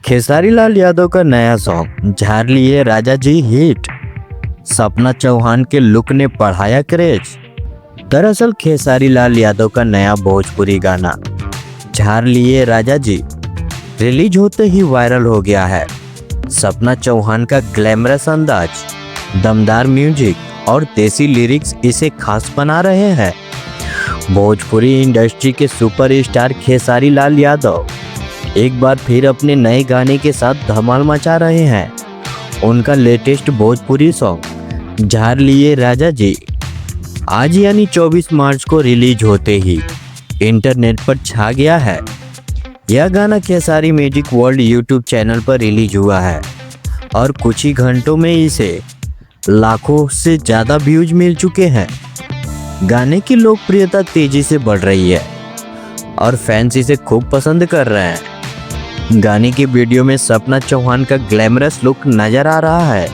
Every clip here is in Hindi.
खेसारी लाल यादव का नया सॉन्ग झाड़ लिए राजा जी हिट। सपना चौहान के लुक ने बढ़ाया क्रेज। दरअसल खेसारी लाल यादव का नया भोजपुरी गाना झाड़ लिए राजा जी रिलीज होते ही वायरल हो गया है। सपना चौहान का ग्लैमरस अंदाज, दमदार म्यूजिक और देसी लिरिक्स इसे खास बना रहे हैं। भोजपुरी इंडस्ट्री के सुपरस्टार खेसारी लाल यादव एक बार फिर अपने नए गाने के साथ धमाल मचा रहे हैं। उनका लेटेस्ट भोजपुरी सॉन्ग झाड़ लिए राजा जी आज यानी 24 मार्च को रिलीज होते ही इंटरनेट पर छा गया है। यह गाना Khesari music world YouTube channel पर रिलीज हुआ है और कुछ ही घंटों में इसे लाखों से ज़्यादा व्यूज मिल चुके हैं। गाने की लोकप्रियता तेजी से बढ़ रही है और फैंस इसे खूब पसंद कर रहे हैं। गाने की वीडियो में सपना चौहान का ग्लैमरस लुक नजर आ रहा है,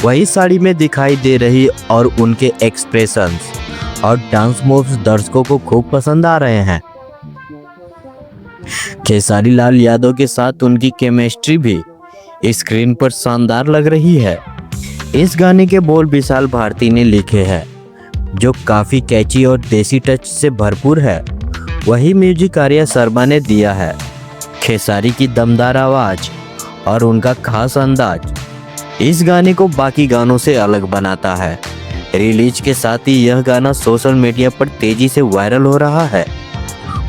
वही साड़ी में दिखाई दे रही और उनके एक्सप्रेशंस और डांस मूव्स दर्शकों को खूब पसंद आ रहे हैं। खेसारी लाल यादव के साथ उनकी केमिस्ट्री भी स्क्रीन पर शानदार लग रही है। इस गाने के बोल विशाल भारती ने लिखे हैं, जो काफ़ी कैची और देसी टच से भरपूर है। वही म्यूजिक आर्या शर्मा ने दिया है। खेसारी की दमदार आवाज़ और उनका खास अंदाज इस गाने को बाकी गानों से अलग बनाता है। रिलीज के साथ ही यह गाना सोशल मीडिया पर तेजी से वायरल हो रहा है।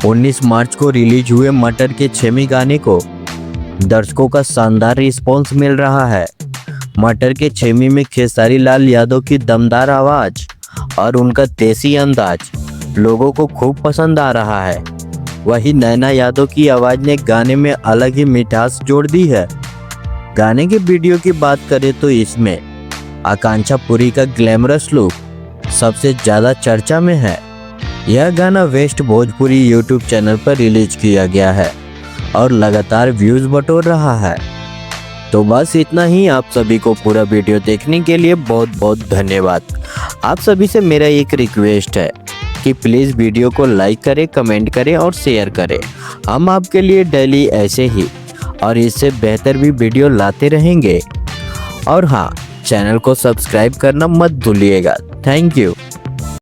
19 मार्च को रिलीज हुए मटर के छेमी गाने को दर्शकों का शानदार रिस्पॉन्स मिल रहा है। मटर के छेमी में खेसारी लाल यादव की दमदार आवाज़ और उनका देसी अंदाज लोगों को खूब पसंद आ रहा है। वही नैना यादव की आवाज़ ने गाने में अलग ही मिठास जोड़ दी है। गाने के वीडियो की बात करें तो इसमें आकांक्षा पुरी का ग्लैमरस लुक सबसे ज़्यादा चर्चा में है। यह गाना वेस्ट भोजपुरी यूट्यूब चैनल पर रिलीज किया गया है और लगातार व्यूज़ बटोर रहा है। तो बस इतना ही। आप सभी को पूरा वीडियो देखने के लिए बहुत बहुत धन्यवाद। आप सभी से मेरा एक रिक्वेस्ट है कि प्लीज़ वीडियो को लाइक करें, कमेंट करें और शेयर करें। हम आपके लिए डेली ऐसे ही और इससे बेहतर भी वीडियो लाते रहेंगे। और हाँ, चैनल को सब्सक्राइब करना मत भूलिएगा। Thank you.